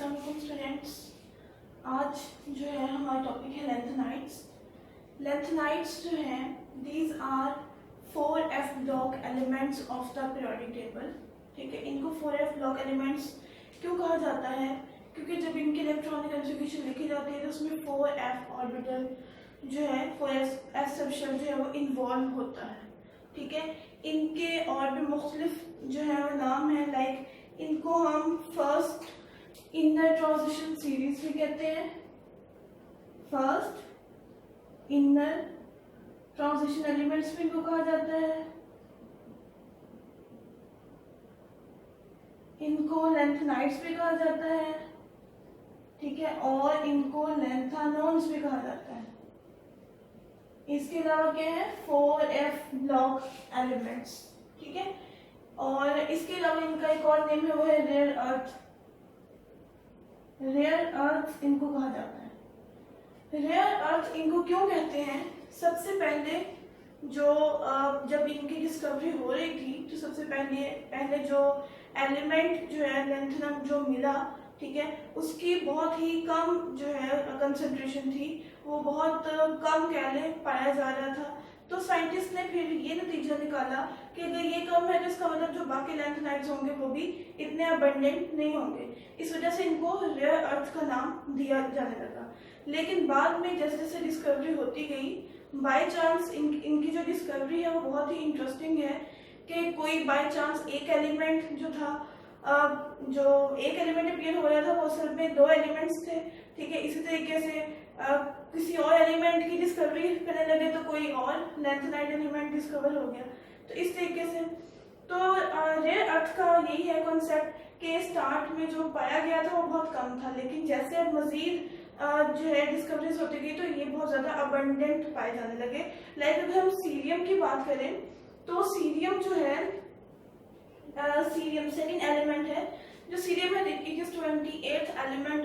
अस्सलाम वालेकुम स्टूडेंट्स। आज जो है हमारा टॉपिक है लेंथेनाइड्स। लेंथेनाइड्स जो हैं these are 4f block elements of the periodic table. ठीक है, इनको 4f ब्लॉक एलिमेंट्स क्यों कहा जाता है? क्योंकि जब इनकी इलेक्ट्रॉनिक कॉन्फ़िगरेशन लिखी जाती है तो उसमें 4f ऑर्बिटल जो है 4s सबशेल जो है वो इन्वॉल्व होता है। ठीक है, इनके और भी मुख्तलिफ जो है वो नाम है, लाइक इनको हम फर्स्ट इनर ट्रांजिशन सीरीज भी कहते हैं। फर्स्ट इनर ट्रांजिशन एलिमेंट्स भी इनको कहा जाता है। इनको लेंथेनाइड्स भी कहा जाता है। ठीक है, और इनको लेंथानोन्स भी कहा जाता है। इसके अलावा क्या है? 4f block elements. ठीक है, और इसके अलावा इनका एक और नेम है, वो है रेयर अर्थ। रेयर अर्थ इनको कहा जाता है। रेयर अर्थ इनको क्यों कहते हैं? सबसे पहले जो जब इनकी डिस्कवरी हो रही थी तो सबसे पहले जो एलिमेंट जो है लेंथेनम जो मिला, ठीक है, उसकी बहुत ही कम जो है कंसंट्रेशन थी, वो बहुत कम कह लें पाया जा रहा था। तो साइंटिस्ट ने फिर ये नतीजा निकाला कि अगर ये कम है तो इसका मतलब जो बाकी लेंथेनाइड्स होंगे वो भी इतने अबंडेंट नहीं होंगे। इस वजह से इनको रेयर अर्थ का नाम दिया जाने लगा। लेकिन बाद में जैसे जैसे डिस्कवरी होती गई, बाय चांस इनकी जो डिस्कवरी है वो बहुत ही इंटरेस्टिंग है कि कोई बाय चांस एक एलिमेंट जो था, जो एक एलिमेंट अपीयर हो रहा था वो असल में दो एलिमेंट्स थे। ठीक है, इसी तरीके से किसी और एलिमेंट की डिस्कवरी करने लगे तो कोई और लेंथेनाइड एलिमेंट डिस्कवर हो गया। तो इस तरीके से तो रेयर अर्थ का यही है कॉन्सेप्ट कि स्टार्ट में जो पाया गया था वो बहुत कम था, लेकिन जैसे अब मजीद जो है डिस्कवरीज होती गई तो ये बहुत ज़्यादा अबंडेंट पाए जाने लगे। लाइक अगर हम सीरियम की बात करें तो सीरियम जो है सीरियम सेकेंड एलिमेंट है। जो सीरियम है it is 28th element,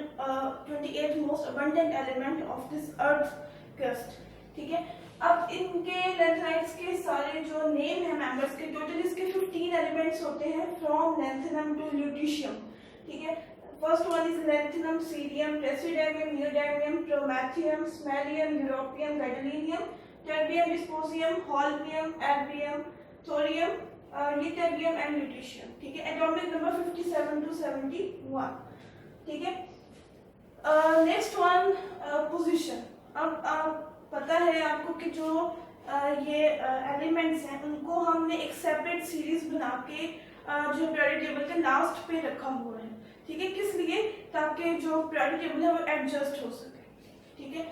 28th most abundant element of this earth crust. ठीक है, अब इनके लेंथेनाइड्स के सारे जो नेम है मेंबर्स के, टोटल इसके 15 एलिमेंट्स होते हैं फ्रॉम लेंथेनम टू ल्यूटिशियम। ठीक है, first one is lanthanum, cerium, praseodymium, neodymium, promethium, samarium, europium, gadolinium, terbium, dysprosium, holmium, erbium, thorium, litherium and lutetium. ठीक है, एटॉमिक नंबर 57 to 71। ठीक है, नेक्स्ट वन पोजीशन। अब पता है आपको कि जो ये एलिमेंट्स हैं उनको हमने एक सेपरेट सीरीज बना के जो पीरियोडिक टेबल के लास्ट पे रखा हुआ है। ठीक है, किस लिए? ताकि जो पीरियोडिक टेबल है वो एडजस्ट हो सके। ठीक है,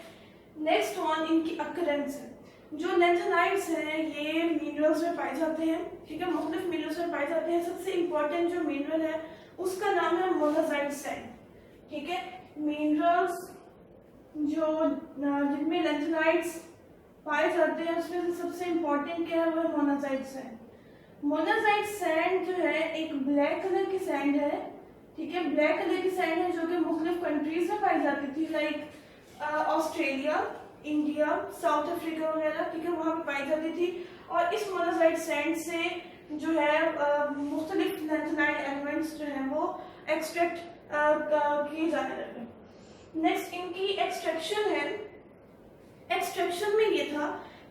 नेक्स्ट वन इनकी अकरेंस है। जो लेंथेनाइड्स हैं ये मिनरल्स में पाए जाते हैं। ठीक है, मुख्तलिफ मिनरल्स में पाए जाते हैं। सबसे इम्पोर्टेंट जो मिनरल है उसका नाम है मोनाजाइट सैंड। ठीक है, मिनरल्स जो जिनमें लेंथेनाइड्स पाए जाते हैं उसमें से सबसे इम्पोर्टेंट क्या है? वो है मोनाजाइट सैंड। मोनाजाइट सैंड जो है एक ब्लैक कलर की सैंड है। ठीक है, ब्लैक कलर की सैंड है जो कि मुख्तलिफ कंट्रीज में पाई जाती थी, like Australia, India, south Africa वगैरह। ठीक है, वहाँ पे पाई जाती थी। और इस मोनाजाइट सैंड से जो है मुख्तलिफ लेंथेनाइड एलिमेंट्स जो हैं वो एक्सट्रैक्ट किए जाने लगे। नेक्स्ट इनकी एक्सट्रैक्शन है। एक्सट्रैक्शन में ये था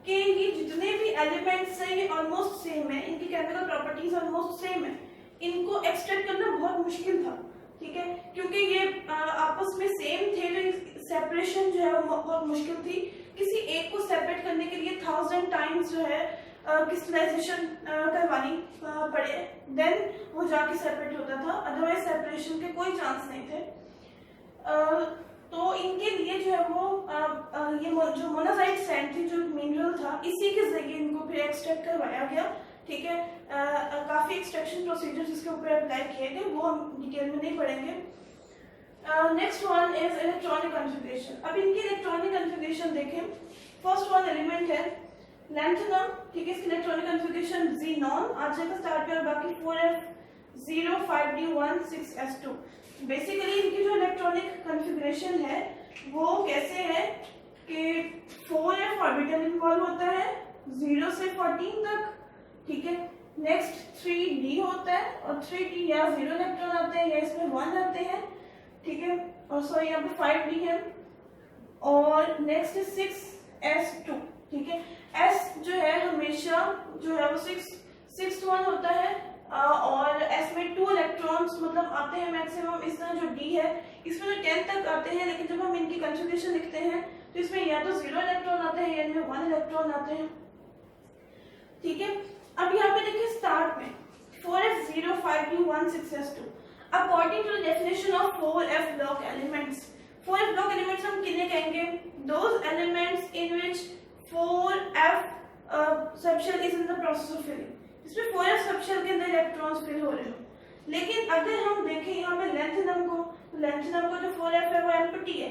कि ये जितने भी एलिमेंट्स हैं ये ऑलमोस्ट सेम है, इनकी केमिकल प्रॉपर्टीज ऑलमोस्ट सेम है। इनको एक्सट्रैक्ट करना बहुत मुश्किल था। ठीक है, क्योंकि ये आपस में सेम थे तो सेपरेशन जो है वो बहुत मुश्किल थी। किसी एक को सेपरेट करने के लिए 1000 टाइम्स जो है क्रिस्टलाइजेशन करवानी पड़े, देन वो जाके सेपरेट होता था, अदरवाइज सेपरेशन के कोई चांस नहीं थे। तो इनके लिए जो है वो ये जो मोनाजाइट सैंड थी, जो मिनरल था, इसी के जरिए इनको फिर एक्सट्रैक्ट करवाया गया। ठीक है, काफी एक्सट्रैक्शन प्रोसीजर्स इसके ऊपर अप्लाई किए गए, वो हम डिटेल में नहीं पढ़ेंगे। Next one is electronic configuration. अब इनकी इलेक्ट्रॉनिक कॉन्फ़िगरेशन देखें। फर्स्ट वन एलिमेंट है लेंथेनम। ठीक है, इसकी इलेक्ट्रॉनिक कॉन्फ़िगरेशन ज़ीनॉन आ जाएगा स्टार्ट पे, और बाकी 4f0 5d1 6s2। बेसिकली इनकी जो इलेक्ट्रॉनिक कॉन्फ़िगरेशन है वो कैसे है कि 4f ऑर्बिटल इन्वॉल्व होता है 0 से 14 तक। ठीक है, नेक्स्ट 3d होता है और 3d या 0 इलेक्ट्रॉन आते हैं या इसमें 1 आते हैं। ठीक है, और सॉरी यहाँ पे 5d है, और नेक्स्ट 6s2, ठीक है। s जो है हमेशा जो है वो 6 1 होता है, और s में 2 इलेक्ट्रॉन्स मतलब आते हैं मैक्सिमम। इस तरह जो d है इसमें तो 10 तक आते हैं, लेकिन जब हम इनकी कंफिगरेशन लिखते हैं तो इसमें या तो 0 इलेक्ट्रॉन आते हैं या इनमें 1 इलेक्ट्रॉन आते हैं, ठीक है। अब यहाँ पे देखिए स्टार्ट में 4s0 5d 1 6s2 according to the definition of 4f block elements. 4f block elements हम किन्हें कहेंगे? Those elements in which 4f subshell is in the process of filling, इसमें 4f सबशेल के अंदर इलेक्ट्रॉन्स फिल हो रहे हो। लेकिन अगर हम देखें यहाँ पे लेंथेनम को, तो लेंथेनम का जो 4f है वो एम्प्टी है।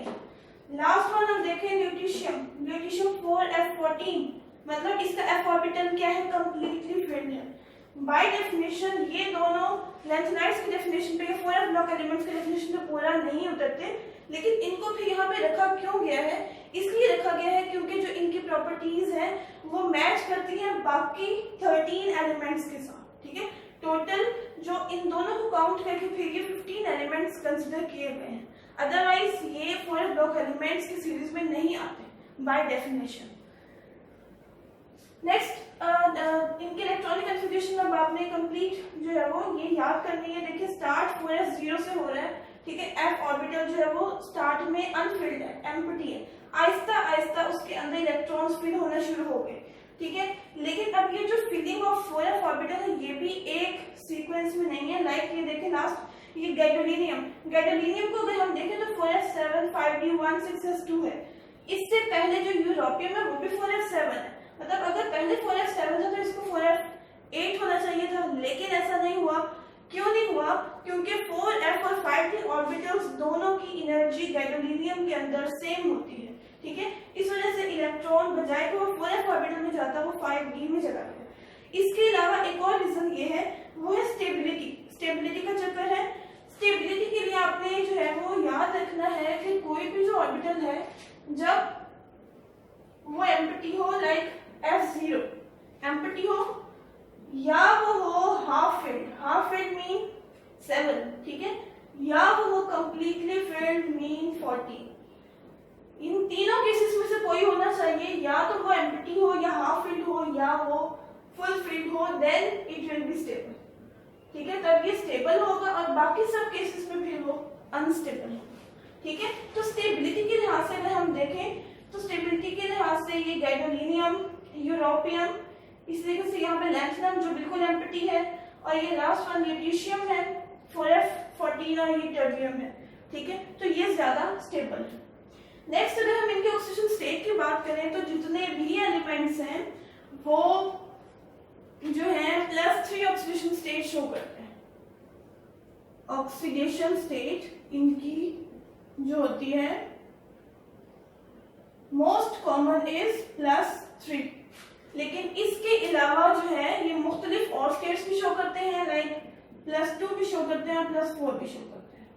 लास्ट वन हम देखें ल्यूटीशियम, ल्यूटीशियम 4f14, मतलब इसका f ऑर्बिटल क्या है? कंप्लीटली फिल्ड है। बाय डेफिनेशन ये दोनों लेंथेनाइड्स की डेफिनेशन पे, 4f ब्लॉक एलिमेंट्स की डेफिनेशन पे पूरा नहीं उतरते, लेकिन इनको फिर यहाँ पे रखा क्यों गया है? इसलिए रखा गया है क्योंकि जो इनकी प्रॉपर्टीज हैं वो मैच करती हैं बाकी 13 एलिमेंट्स के साथ, ठीक है। टोटल जो इन दोनों को काउंट करके फिर ये 15 एलिमेंट्स कंसिडर किए गए हैं, अदरवाइज ये 4f ब्लॉक एलिमेंट्स की सीरीज में नहीं आते बाय डेफिनेशन। नेक्स्ट इनके इलेक्ट्रॉनिक कन्फिगरेशन अब आपने कंप्लीट जो है वो ये याद करनी है। देखिए स्टार्ट 4s0 से हो रहा है, ठीक है। f ऑर्बिटल जो है वो स्टार्ट में अनफिल्ड है, एम्प्टी है। आहिस्ता आहिस्ता उसके अंदर इलेक्ट्रॉन्स फिल होना शुरू हो गए, ठीक है। लेकिन अब ये जो फिलिंग ऑफ 4f ऑर्बिटल है ये भी एक सीक्वेंस में नहीं है। लाइक ये देखें लास्ट ये गैडोलिनियम, गैडोलिनियम को अगर हम देखें तो 4f7 5d 1 6s2 है। इससे पहले जो यूरोपियम है वो भी 4f7 है, मतलब अगर पहले 4f7 था तो इसको 4f8 होना चाहिए था, लेकिन ऐसा नहीं हुआ। क्यों नहीं हुआ? क्योंकि 4f और 5d ऑर्बिटल्स दोनों की एनर्जी गैडोलिनियम के अंदर सेम होती है, ठीक है। इस वजह से इलेक्ट्रॉन बजाय कि वो 4f ऑर्बिटल में जाता वो 5d में चला गया। इसके अलावा एक और रीजन ये है, वो है स्टेबिलिटी। स्टेबिलिटी का चक्कर है। स्टेबिलिटी के लिए आपने जो है वो याद रखना है कि कोई भी जो ऑर्बिटल है जब वो एम्प्टी हो, लाइक f0 एम्प्टी हो या वो हो हाफ फिल्ड मीन 7, ठीक है, या वो हो कंप्लीटली फिल्ड मीन 14। इन तीनों केसेस में से कोई होना चाहिए, या तो वो एम्प्टी हो या हाफ फिल्ड हो या वो फुल फिल्ड हो, then it will be stable, ठीक है। तब ये स्टेबल होगा, और बाकी सब केसेस में फिर वो अनस्टेबल होगा, ठीक है। तो स्टेबिलिटी के लिहाज से अगर हम देखें तो स्टेबिलिटी के लिहाज से ये गैडोलिनियम, यूरोपियम, इस तरीके से यहाँ पे लैंथेनम जो बिल्कुल एम्प्टी है, और ये लास्ट वन ल्यूटीशियम है 4f14 और ये टर्बियम है, ठीक है। तो ये ज्यादा स्टेबल है। नेक्स्ट अगर हम इनके ऑक्सीडेशन स्टेट की बात करें तो जितने भी एलिमेंट्स हैं वो जो है +3 ऑक्सीडेशन स्टेट शो करते हैं। ऑक्सीडेशन स्टेट इनकी जो होती है मोस्ट कॉमन इज +3, लेकिन इसके अलावा जो है ये मुख्तलिफ और स्टेट्स भी शो करते हैं, लाइक +2 भी शो करते हैं, +4 भी शो करते हैं,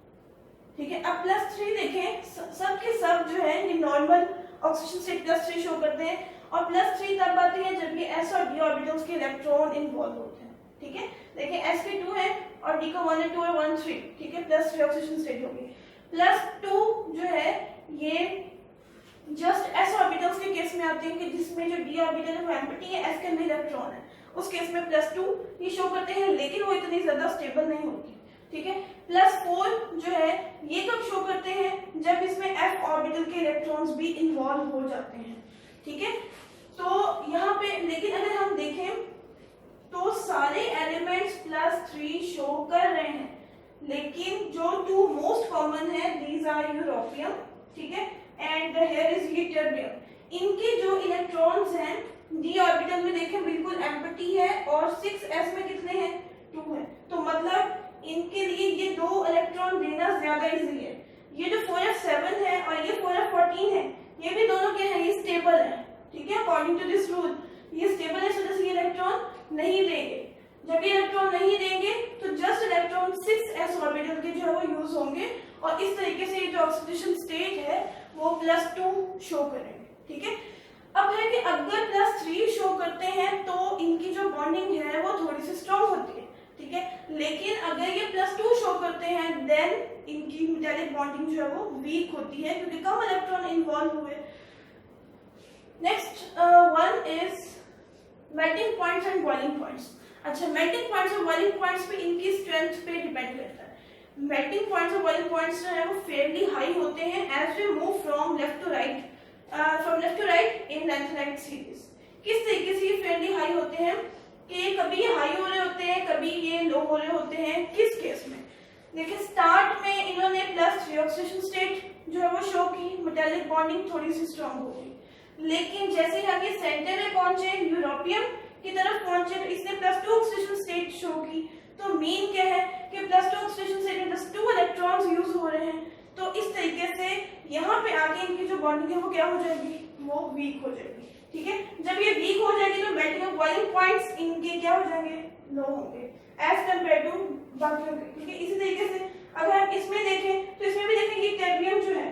ठीक है। अब +3 देखें, सब के सब जो है ये नॉर्मल ऑक्सीडेशन स्टेट +3 शो करते हैं, और +3 तब आती है जब ये s और d ऑर्बिटल्स के इलेक्ट्रॉन इन्वॉल्व होते हैं, ठीक है। देखिए s के 2 है और d का 1 है, 2 और 1 3, ठीक है, +3 ऑक्सीडेशन स्टेट होगी। +2 जो है ये जस्ट s ऑर्बिटल्स के केस में आते हैं कि जिसमें जो d ऑर्बिटल है वो एम्प्टी है, s के अंदर इलेक्ट्रॉन है, उस केस में +2 ये शो करते हैं, लेकिन वो इतनी ज्यादा स्टेबल नहीं होती, ठीक है। +4 जो है ये कब शो करते हैं? जब इसमें f ऑर्बिटल के इलेक्ट्रॉन्स भी इन्वॉल्व हो जाते हैं, ठीक है। तो यहाँ पे लेकिन अगर हम देखें तो सारे एलिमेंट्स +3 शो कर रहे हैं, लेकिन जो 2 मोस्ट कॉमन है दीज आर यूरोपियम, ठीक है, एंड हियर इज टर्बियम। इनके जो इलेक्ट्रॉन्स हैं d ऑर्बिटल में देखें बिल्कुल एम्प्टी है, और 6s में कितने हैं? 2 है, तो मतलब इनके लिए ये 2 इलेक्ट्रॉन देना ज्यादा इजी है। ये जो 4f7 है और ये 4f14 है, ये भी दोनों क्या है? ये स्टेबल है, ठीक है। अकॉर्डिंग टू दिस रूल ये स्टेबल है, so ये इलेक्ट्रॉन नहीं देंगे। जब ये इलेक्ट्रॉन नहीं देंगे तो जस्ट इलेक्ट्रॉन 6s ऑर्बिटल के जो है वो यूज होंगे, और इस तरीके से ये जो ऑक्सीडेशन स्टेट है वो +2 शो करेंगे, ठीक है। अब है कि अगर +3 शो करते हैं तो इनकी जो बॉन्डिंग है वो थोड़ी सी स्ट्रॉन्ग होती है, ठीक है। लेकिन अगर ये +2 शो करते हैं देन इनकी मेटालिक बॉन्डिंग जो है वो वीक होती है क्योंकि कम इलेक्ट्रॉन इन्वॉल्व हुए। Next one is melting points and boiling points. अच्छा, मेल्टिंग पॉइंट्स और बॉइलिंग पॉइंट्स पे इनकी स्ट्रेंथ पे डिपेंड करता है। मेल्टिंग पॉइंट्स और बॉइलिंग पॉइंट्स जो है वो फेयरली हाई होते हैं as we move from left to right in lanthanide series. किस तरीके से ये फेयरली हाई होते हैं कि कभी ये हाई हो रहे होते हैं, कभी ये लो हो रहे होते हैं। किस केस में? देखिए, स्टार्ट में इन्होंने +3 ऑक्सीडेशन स्टेट जो है वो शो की, मेटालिक बॉन्डिंग थोड़ी सी स्ट्रांग हो गई। लेकिन जैसे ही आगे सेंटर में पहुंचे, यूरोपियम की तरफ पहुंचे, तो इसने +2 ऑक्सीडेशन स्टेट शो की। तो मीन क्या है कि +2 ऑक्सीडेशन स्टेट में just 2 इलेक्ट्रॉन्स यूज हो रहे हैं। तो इस तरीके से यहाँ पे आगे इनकी जो बॉन्डिंग है वो क्या हो जाएगी, वो वीक हो जाएगी। ठीक है, जब ये वीक हो जाएगी तो मेल्टिंग और बॉइलिंग पॉइंट्स इनके क्या हो जाएंगे, लो होंगे एज कम्पेयर टू बाकियों के। ठीक है, इसी तरीके से अगर आप इसमें देखें तो इसमें भी देखेंगे टर्बियम जो है,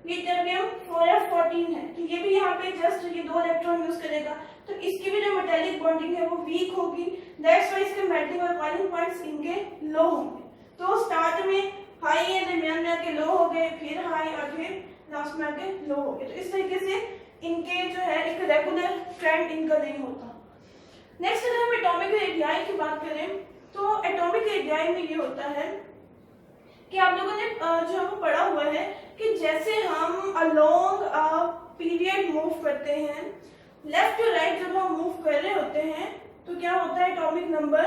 ये टर्बियम 4f14 है, तो ये भी यहाँ पे जस्ट ये 2 इलेक्ट्रॉन यूज करेगा, तो इसकी भी जो मेटालिक बॉन्डिंग है वो वीक होगी। दैट्स व्हाई इसके मेल्टिंग और बॉइलिंग पॉइंट्स इनके लो होंगे। तो स्टार्ट में हाई है, दरमियान में आके लो हो गए, फिर हाई और फिर लास्ट में आके लो हो गए। तो इस तरीके से इनके जो है एक रेगुलर ट्रेंड इनका नहीं होता। नेक्स्ट अगर हम एटॉमिक रेडियाई की बात करें तो एटॉमिक रेडियाई में ये होता है कि आप लोगों ने जो है वो पढ़ा हुआ है कि जैसे हम अलोंग पीरियड मूव करते हैं, लेफ्ट टू राइट जब हम मूव कर रहे होते हैं तो क्या होता है, एटॉमिक नंबर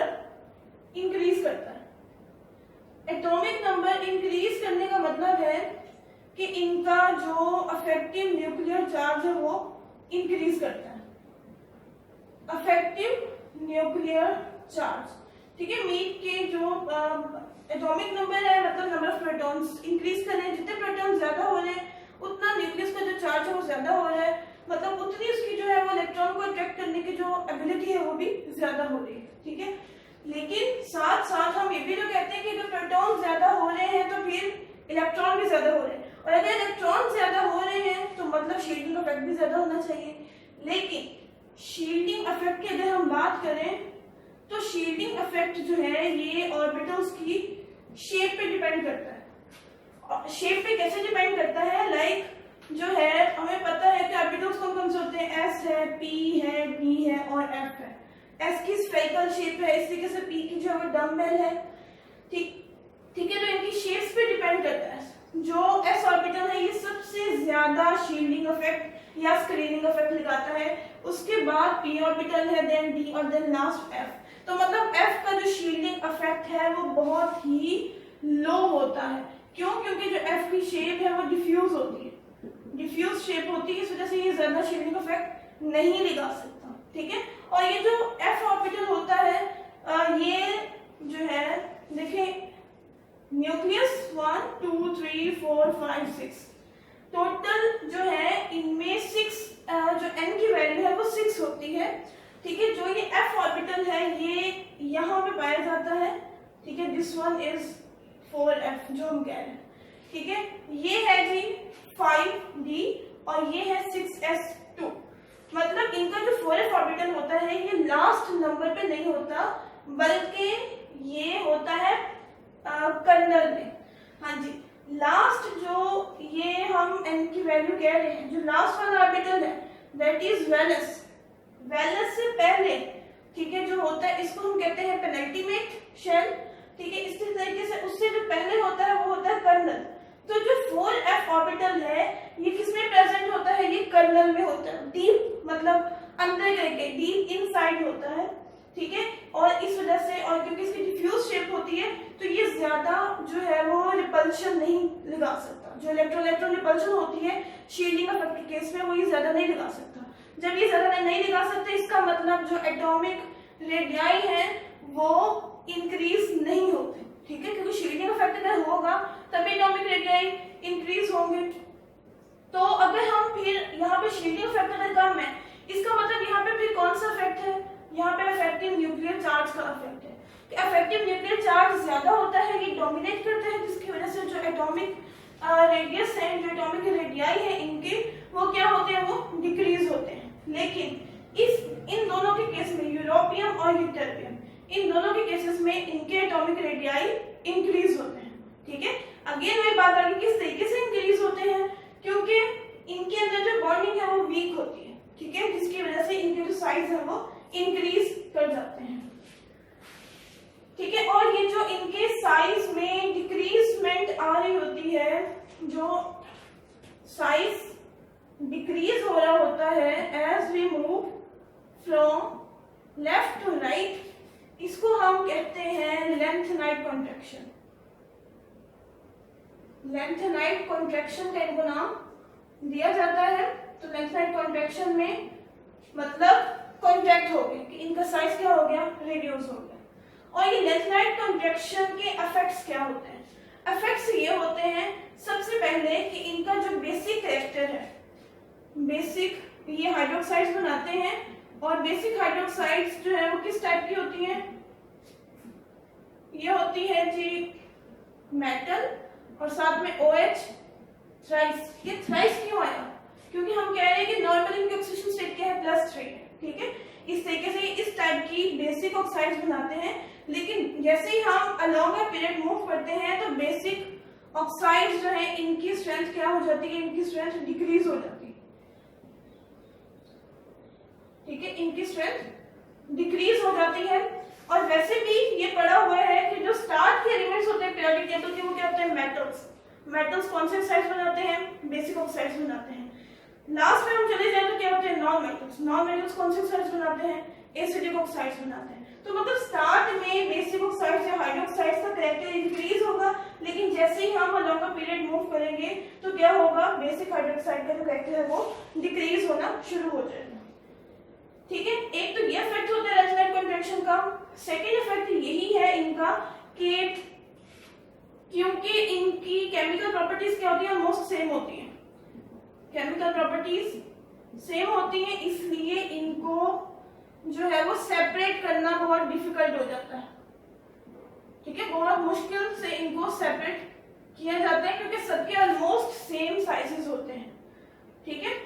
इंक्रीज करता है। एटॉमिक नंबर इंक्रीज करने का मतलब है कि इनका जो अफेक्टिव न्यूक्लियर चार्ज है वो इंक्रीज करता है। अफेक्टिव न्यूक्लियर चार्ज, ठीक है, मीट के जो एटॉमिक नंबर है मतलब नंबर ऑफ प्रोटॉन्स इंक्रीज कर रहे हैं। जितने प्रोटॉन ज्यादा हो रहे हैं उतना न्यूक्लियस का जो चार्ज है वो ज्यादा हो रहा है, मतलब उतनी उसकी जो है वो इलेक्ट्रॉन को अट्रैक्ट करने की जो एबिलिटी है वो भी ज्यादा हो रही है। ठीक है, लेकिन साथ साथ हम ये भी तो कहते हैं कि अगर प्रोटॉन ज्यादा हो रहे हैं तो फिर इलेक्ट्रॉन भी ज्यादा हो रहे हैं, और अगर इलेक्ट्रॉन ज्यादा हो रहे हैं तो मतलब शील्डिंग इफेक्ट भी ज्यादा होना चाहिए। लेकिन शील्डिंग इफेक्ट की अगर हम बात करें तो शील्डिंग इफेक्ट जो है ये ऑर्बिटल्स की शेप पे डिपेंड करता है। शेप पे कैसे डिपेंड करता है, लाइक जो है हमें पता है कि ऑर्बिटल्स कौन कौन से होते हैं, एस है, पी है, डी है और एफ है। एस की स्फेरिकल शेप है, इस तरीके से पी की जो है डम्बेल है। ठीक है, तो इनकी शेप्स पे डिपेंड करता है। जो एस ऑर्बिटल है ये सबसे ज्यादा शील्डिंग इफेक्ट या स्क्रीनिंग इफेक्ट लगाता है, उसके बाद पी ऑर्बिटल है, देन डी और देन लास्ट एफ। तो मतलब एफ का जो शील्डिंग इफेक्ट है वो बहुत ही लो होता है। क्यों? क्योंकि जो एफ की शेप है वो डिफ्यूज होती है, डिफ्यूज शेप होती है, इस वजह से ये ज्यादा शील्डिंग इफेक्ट नहीं लगा सकता। ठीक है, और ये जो एफ ऑर्बिटल होता है ये जो है देखिए न्यूक्लियस 1 2 3 4 5 6 टोटल जो है इनमें 6 जो एन की वैल्यू है वो 6 होती है। ठीक है, जो ये एफ ऑर्बिटल है ये यहाँ पे पाया जाता है। ठीक है, दिस वन इज 4f जो हम कह रहे हैं। ठीक है, ये है जी 5d और ये है 6s2। मतलब इनका जो 4f ऑर्बिटल होता है ये लास्ट नंबर पे नहीं होता बल्कि ये होता है कर्नल में। हाँ जी, लास्ट जो ये हम n की वैल्यू कह रहे हैं, जो लास्ट वाला ऑर्बिटल है दैट इज वैलेंस। वैलेंस से पहले ठीक है जो होता है इसको हम कहते हैं पेनल्टीमेट शेल। ठीक है, इस तरीके से उससे जो पहले होता है वो होता है कर्नल। तो जो 4f ऑर्बिटल है ये किसमें प्रेजेंट होता है, ये कर्नल में होता है, डीप मतलब अंदर करके डीप इनसाइड होता है। ठीक है, और इस वजह से और क्योंकि इसकी डिफ्यूज शेप होती है तो ये ज्यादा जो है वो रिपल्शन नहीं लगा सकता। जो इलेक्ट्रॉन इलेक्ट्रॉन रिपल्शन होती है शील्डिंग इफेक्ट के केस में वो ये ज्यादा नहीं लगा सकता। जब ये ज्यादा नहीं लगा सकते इसका मतलब जो एटॉमिक रेडियाई है वो इंक्रीज नहीं होते। ठीक है, क्योंकि शील्डिंग इफेक्ट अगर होगा तभी एटॉमिक रेडियाई इंक्रीज होंगे। तो अगर हम फिर यहाँ पे शील्डिंग इफेक्ट अगर कम है इसका मतलब यहाँ पे फिर कौन सा इफेक्ट है, यहाँ पे अफेक्टिव न्यूक्लियर चार्ज का इफेक्ट है कि अफेक्टिव न्यूक्लियर चार्ज ज्यादा होता है, ये डोमिनेट करता है, जिसकी वजह से जो एटॉमिक रेडियस है, जो एटॉमिक रेडियाई है इनके वो क्या होते हैं, वो डिक्रीज होते हैं। लेकिन इन दोनों के केस में यूरोपियम और यूटेरियम इन दोनों के केसेस में इनके एटॉमिक रेडियाई इंक्रीज होते हैं। ठीक है, जो साइज डिक्रीज हो रहा होता है as we move from left to right, इसको हम कहते हैं लेंथेनाइड कॉन्ट्रैक्शन। लेंथेनाइड कॉन्ट्रैक्शन का इनको नाम दिया जाता है। तो लेंथेनाइड कॉन्ट्रैक्शन में मतलब कॉन्ट्रैक्ट हो गया कि इनका साइज क्या हो गया, रिड्यूस हो गया। और ये लेंथेनाइड कॉन्ट्रैक्शन के इफेक्ट्स क्या होते हैं? इफेक्ट्स ये होते हैं सबसे पहले कि इनका जो बेसिक कैरेक्टर है, बेसिक ये हाइड्रोक्साइड्स बनाते हैं और बेसिक हाइड्रोक्साइड्स जो है वो किस टाइप की होती हैं? ये होती है जी मेटल और साथ में OH थ्राइस। ये थ्राइस क्यों आया? क्योंकि हम कह रहे हैं कि नॉर्मल इनकी ऑक्सीडेशन स्टेट क्या है, +3 है, ठीक है। इस तरीके से इस टाइप की बेसिक ऑक्साइड्स बनाते हैं, लेकिन जैसे ही हम अलोंग अ पीरियड मूव करते हैं तो बेसिक ऑक्साइड्स जो है इनकी स्ट्रेंथ क्या हो जाती है, इनकी स्ट्रेंथ डिक्रीज हो जाती है, ठीक है, इनकी स्ट्रेंथ डिक्रीज हो जाती है। और वैसे भी ये पढ़ा हुआ है कि जो स्टार्ट के एलिमेंट्स होते हैं पीरियोडिक टेबल के वो क्या होते हैं, मेटल्स। मेटल्स कौन से ऑक्साइड्स बनाते हैं, बेसिक ऑक्साइड्स बनाते हैं। लास्ट में हम चले जाए तो क्या होते हैं, नॉन मेटल्स। नॉन मेटल्स कौन से ऑक्साइड्स बनाते हैं, एसिडिक ऑक्साइड्स बनाते हैं। तो मतलब स्टार्ट में बेसिक ऑक्साइड्स या हाइड्रोक्साइड्स का कैरेक्टर इंक्रीज होगा, लेकिन जैसे ही हम अलोंग अ पीरियड मूव करेंगे तो क्या होगा, बेसिक हाइड्रोक्साइड का जो कैरेक्टर है वो डिक्रीज होना शुरू हो जाएगा, ठीक है। एक तो ये इफेक्ट होता है लेंथेनाइड कॉन्ट्रैक्शन का। सेकेंड इफेक्ट यही है इनका कि क्योंकि इनकी केमिकल प्रॉपर्टीज क्या होती है, ऑलमोस्ट सेम होती है, केमिकल प्रॉपर्टीज सेम होती है, इसलिए इनको जो है वो सेपरेट करना बहुत डिफिकल्ट हो जाता है, ठीक है। बहुत मुश्किल से इनको सेपरेट किया जाता है क्योंकि सबके ऑलमोस्ट सेम साइजेस होते हैं, ठीक है।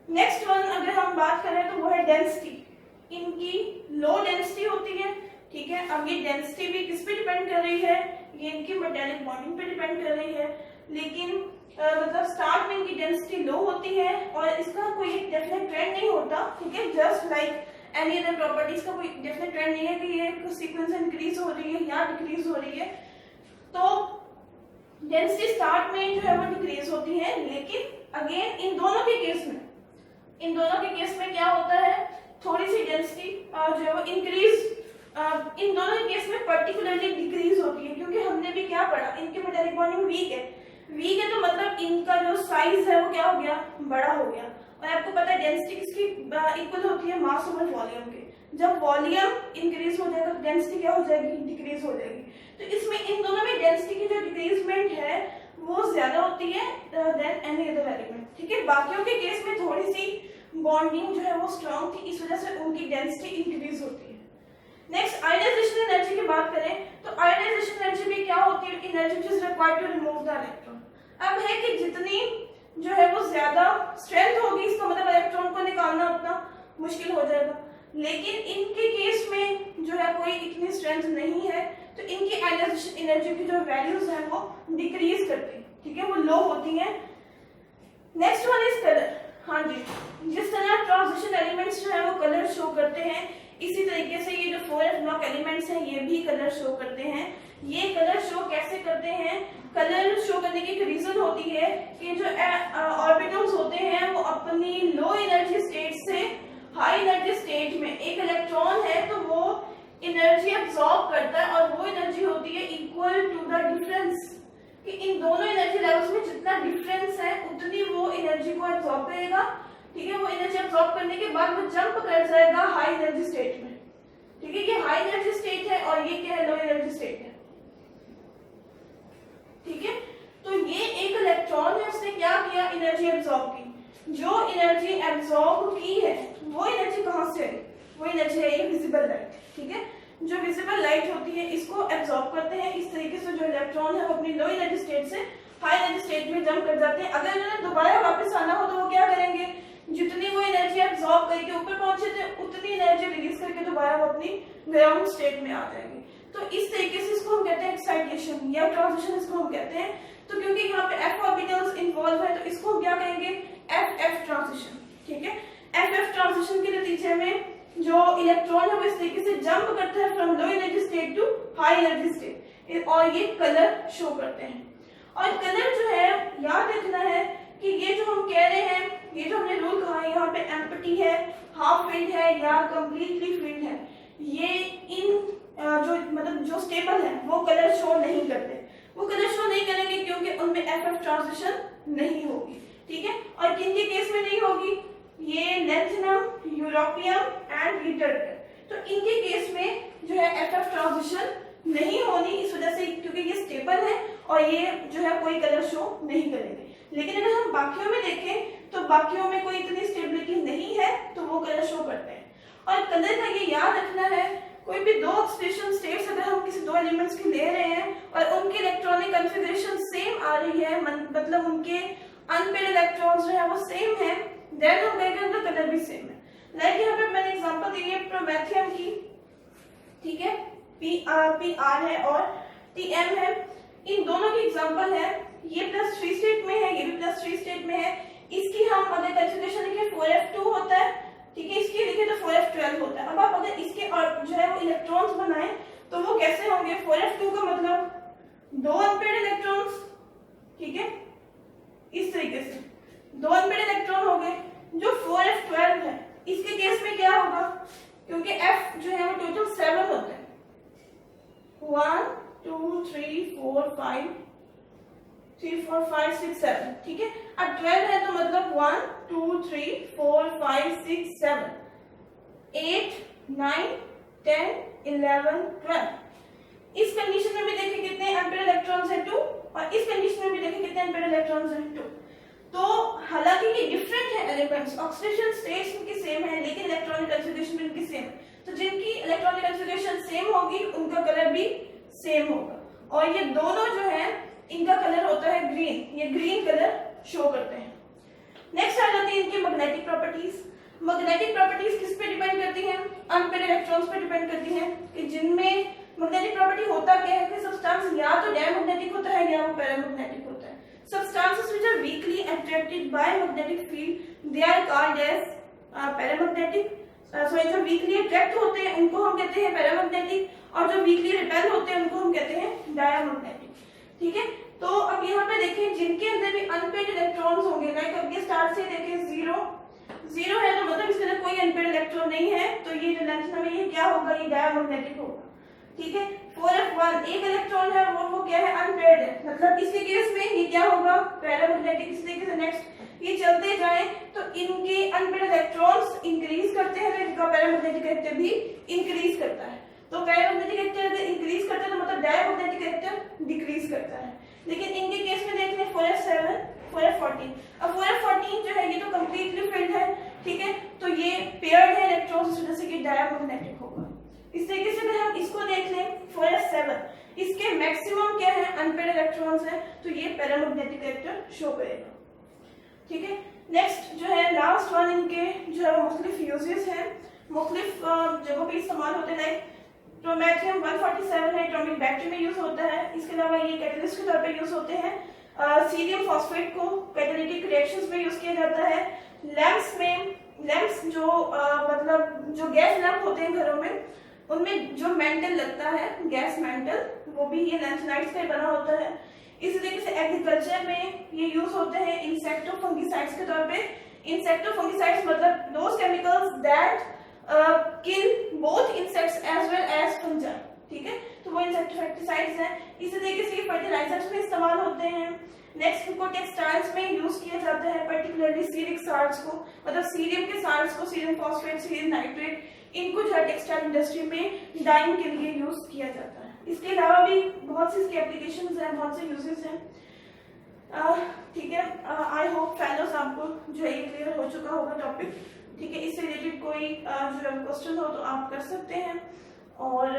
नेक्स्ट वन अगर हम बात करें तो वो है डेंसिटी। इनकी लो डेंसिटी होती है, ठीक है। अब ये डेंसिटी भी किस पे डिपेंड कर रही है, ये इनकी मेटालिक बॉन्डिंग पे डिपेंड कर रही है, लेकिन मतलब स्टार्ट में इनकी डेंसिटी लो होती है और इसका कोई डेफिनेट ट्रेंड नहीं होता, ठीक है। Just like any other properties का कोई डेफिनेट ट्रेंड नहीं है कि ये सीक्वेंस इंक्रीज हो रही है या डिक्रीज हो रही है। तो डेंसिटी स्टार्ट में जो है वो डिक्रीज होती है, लेकिन अगेन इन दोनों के केस में क्या होता है, थोड़ी सी डेंसिटी जो है वो इंक्रीज इन दोनों के केस में पर्टिकुलरली डिक्रीज होती है, क्योंकि हमने भी क्या पढ़ा, इनके मेटालिक बॉन्डिंग वीक है तो मतलब इनका जो साइज है वो क्या हो गया, बड़ा हो गया। और आपको पता है डेंसिटी किसकी इक्वल होती है, मास ओवर वॉल्यूम के। जब वॉल्यूम इंक्रीज हो जाएगा तो डेंसिटी क्या हो जाएगी, डिक्रीज हो जाएगी। तो इसमें इन दोनों में डेंसिटी की जो डिक्रीजमेंट है वो ज्यादा होती है देन एनी अदर एलिमेंट, ठीक है। बाकियों के केस में थोड़ी सी बॉन्डिंग जो है वो स्ट्रॉन्ग थी, इस वजह से उनकी डेंसिटी इंक्रीज होती है। नेक्स्ट आयोनाइजेशन एनर्जी की बात करें तो आयोनाइजेशन एनर्जी भी क्या होती है, energy which is required to remove the electron. अब है कि जितनी जो है वो ज्यादा स्ट्रेंथ होगी, इसका मतलब इलेक्ट्रॉन को निकालना उतना मुश्किल हो जाएगा, लेकिन इनके केस में जो है कोई इतनी स्ट्रेंथ नहीं है, तो इनकी आयोनाइजेशन एनर्जी की जो वैल्यूज है वो डिक्रीज करती है, ठीक है, वो लो होती है। Next one is colour. हाँ जी, जिस तरह ट्रांजिशन एलिमेंट्स जो है वो कलर शो करते हैं, इसी तरीके से ये जो 4s ब्लॉक एलिमेंट्स हैं ये भी कलर शो करते हैं। ये कलर शो कैसे करते हैं, कलर शो करने की एक रीजन होती है कि जो ऑर्बिटल्स होते हैं वो अपनी लो एनर्जी स्टेट से हाई एनर्जी स्टेट में, एक इलेक्ट्रॉन है तो वो एनर्जी एब्सॉर्ब करता है और वो एनर्जी होती है इक्वल टू द डिफरेंस, कि इन दोनों एनर्जी लेवल्स में जितना डिफरेंस है उतनी वो एनर्जी को एब्सॉर्ब करेगा, ठीक है। वो एनर्जी एब्सॉर्ब करने के बाद वो जंप कर जाएगा हाई एनर्जी स्टेट में, ठीक है। ये हाई एनर्जी स्टेट है और ये क्या है, लो एनर्जी स्टेट है, ठीक है। तो ये एक इलेक्ट्रॉन है, उसने क्या किया, एनर्जी एब्सॉर्ब की। जो एनर्जी एब्सॉर्ब की है वो एनर्जी कहां से है, वो एनर्जी है ये विजिबल लाइट, ठीक है। जो विजिबल लाइट होती है इसको एब्सॉर्ब करते हैं, इस तरीके से जो इलेक्ट्रॉन है वो अपनी लो एनर्जी स्टेट से हाई एनर्जी स्टेट में जंप कर जाते हैं। अगर उन्हें दोबारा वापस आना हो तो वो क्या करेंगे, जितनी वो एनर्जी एब्सॉर्ब करके ऊपर पहुंचे थे उतनी एनर्जी रिलीज करके दोबारा वो अपनी ग्राउंड स्टेट में आ जाएंगे। तो इस तरीके से इसको हम कहते हैं एक्साइटेशन या ट्रांजिशन इसको हम कहते हैं। तो क्योंकि यहाँ पे f ऑर्बिटल्स इन्वॉल्व है तो इसको हम क्या कहेंगे, FF ट्रांजिशन, ठीक है। FF ट्रांजिशन के नतीजे में जो इलेक्ट्रॉन है वो इस तरीके से जंप करता है from low energy state to high energy state और ये कलर शो करते हैं। और कलर जो है याद रखना है कि ये जो हम कह रहे हैं, ये जो हमने रूल कहा है यहाँ पे एम्प्टी है, हाफ फिल्ड है या कंप्लीटली फिल्ड है, ये इन जो मतलब जो स्टेबल है वो कलर शो नहीं करते, वो कलर शो नहीं करेंगे क्योंकि उनमें एफएफ ट्रांजिशन नहीं होगी, ठीक है। और किन के केस में नहीं होगी, ये लैंथेनम, यूरोपियम एंड लीटरकर, तो इनके केस में जो है एफएफ ट्रांजिशन नहीं होनी, इस वजह से क्योंकि ये स्टेबल है और ये जो है कोई कलर शो नहीं करेंगे। लेकिन अगर हम बाकियों में देखें तो बाकियों में कोई इतनी स्टेबिलिटी नहीं है तो वो कलर शो करते हैं। और कलर का ये याद रखना है, कोई भी दो ऑक्सीडेशन स्टेट्स अगर हम किसी दो एलिमेंट्स की ले रहे हैं और उनकी इलेक्ट्रॉनिक कॉन्फ़िगरेशन सेम आ रही है, मतलब उनके अनपेयर्ड इलेक्ट्रॉन्स जो है वो सेम है, देन हम कहेंगे उनका कलर भी सेम है। लाइक यहाँ पे मैंने एग्जांपल दी है प्रोमेथियम की, ठीक है, PR है और TM है, इन दोनों की एग्जांपल है, ये +3 स्टेट में है, ये भी +3 स्टेट में है। इसकी हम अगर कॉन्फ़िगरेशन लिखे 4f2 होता है, ठीक है, इसकी लिखे तो 4f12 होता है। अब आप अगर इसके और जो है वो इलेक्ट्रॉन्स बनाएं तो वो कैसे होंगे, 4f2 का मतलब दो अनपेयर्ड इलेक्ट्रॉन्स, ठीक है, इस तरीके से दो अनपेयर्ड इलेक्ट्रॉन हो गए। जो 4f12 है इसके केस में क्या होगा, क्योंकि f जो है वो टोटल 7 होता है, 1 2 3 4 5 3 4 5 6 7, ठीक है। अब 12 है तो मतलब 1 2 3 4 5 6 7 8 9 10 11 12। इस कंडीशन में भी देखिए कितने अनपेयर्ड इलेक्ट्रॉन्स हैं 2, और इस कंडीशन में भी देखिए कितने अनपेयर्ड इलेक्ट्रॉन्स हैं 2। तो हालांकि ये डिफरेंट है एलिमेंट्स, ऑक्सीडेशन स्टेट्स इनकी सेम है लेकिन इलेक्ट्रॉनिक कॉन्फ़िगरेशन भी इनकी सेम है, तो जिनकी इलेक्ट्रॉनिक कॉन्फ़िगरेशन सेम होगी उनका कलर भी सेम होगा। और ये दोनों जो है इनका कलर होता है ग्रीन, ये ग्रीन कलर शो करते हैं। नेक्स्ट आ जाती है इनकी मैग्नेटिक प्रॉपर्टीज। मैग्नेटिक प्रॉपर्टीज किस पे डिपेंड करती हैं, अनपेयर्ड इलेक्ट्रॉन्स पे डिपेंड करती हैं, कि जिनमें मैग्नेटिक प्रॉपर्टी होता क्या है कि सब्सटेंस या तो डायमैग्नेटिक होता है या वो पैरामैग्नेटिक होता है। Substances which are weakly attracted by magnetic field, they are called as paramagnetic. So जो weakly attract होते हैं उनको हम कहते हैं पैरामैग्नेटिक, और जो weakly repel होते हैं उनको हम कहते हैं डायमैग्नेटिक, ठीक है। तो अब यहाँ पे देखें जिनके अंदर भी अनपेयर्ड इलेक्ट्रॉन्स होंगे, लाइक अब ये स्टार्ट से देखें 0 है तो मतलब इसके अंदर कोई अनपेयर्ड इलेक्ट्रॉन नहीं है, तो ये जो लैंथेनम है ये क्या होगा, ये डायमैग्नेटिक होगा, ठीक है। 4f1 एक इलेक्ट्रॉन है और वो क्या है, अनपेयर्ड है, मतलब इसके केस में ये क्या होगा, पैरामैग्नेटिक। इस तरीके से नेक्स्ट ये चलते जाएं तो इनके अनपेयर्ड इलेक्ट्रॉन्स इंक्रीज करते हैं तो इनका पैरामैग्नेटिक कैरेक्टर भी इंक्रीज करता है। तो पैरामैग्नेटिक कैरेक्टर अगर इंक्रीज करता है तो मतलब डायमैग्नेटिक कैरेक्टर डिक्रीज करता है। लेकिन इनके केस में देख लें 4f7 4f14, अब 4f14 जो है ये तो कंप्लीटली फिल्ड है, ठीक है, तो ये पेयर्ड है इलेक्ट्रॉन्स, इस वजह से ये डायमैग्नेटिक होगा। इस तरीके से अगर हम इसको देख लें 4f7, इसके मैक्सिमम क्या है, अनपेयर्ड इलेक्ट्रॉन्स है, तो ये पैरामैग्नेटिक कैरेक्टर शो करेगा, ठीक है। नेक्स्ट जो है लास्ट वन, इनके जो है मुख्तलिफ यूजेस हैं, मुख्तलिफ जगहों पे इस्तेमाल होते हैं। लाइक प्रोमेथियम 147 है, एटॉमिक बैटरी में यूज होता है, इसके अलावा ये कैटलिस्ट के तौर पे यूज होते हैं। सीरियम फॉस्फेट को कैटालिटिक रिएक्शंस में यूज किया जाता है। लैंप्स जो मतलब जो गैस लैंप होते हैं घरों में, उनमें जो मेंटल लगता है गैस मेंटल, वो भी ये लैंथेनाइड्स का बना होता है। इसी तरीके से एग्रीकल्चर में ये यूज होते हैं इंसेक्टोफंगिसाइड्स के तौर पे। इंसेक्टोफंगिसाइड्स मतलब those chemicals that kill both insects as well as fungi, ठीक है, तो वो इंसेक्टिसाइड्स हैं। इसी तरीके से फर्टिलाइजर्स में इस्तेमाल होते हैं। नेक्स्ट इनको टेक्सटाइल्स में यूज किया जाता है, पर्टिकुलरली सीरिक साल्ट्स को, मतलब सीरियम के साल्ट्स को, सीरियम फॉस्फेट, सीरियम नाइट्रेट, इनको जो है टेक्सटाइल इंडस्ट्री में डाइंग के लिए यूज किया जाता है। इसके अलावा भी बहुत सी इसकी एप्लीकेशंस हैं, बहुत से यूजेस हैं, ठीक है। आई होप फेलोस आपको जो है ये क्लियर हो चुका होगा टॉपिक, ठीक है। इससे रिलेटेड कोई जो है क्वेश्चन हो तो आप कर सकते हैं, और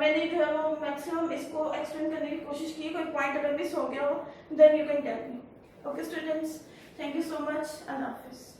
मैंने जो है वो मैक्सिमम इसको एक्सप्लेन करने की कोशिश की। कोई पॉइंट अगर मिस हो गया हो then you can tell me. Okay students, thank you so much, अल्लाह हाफिज़।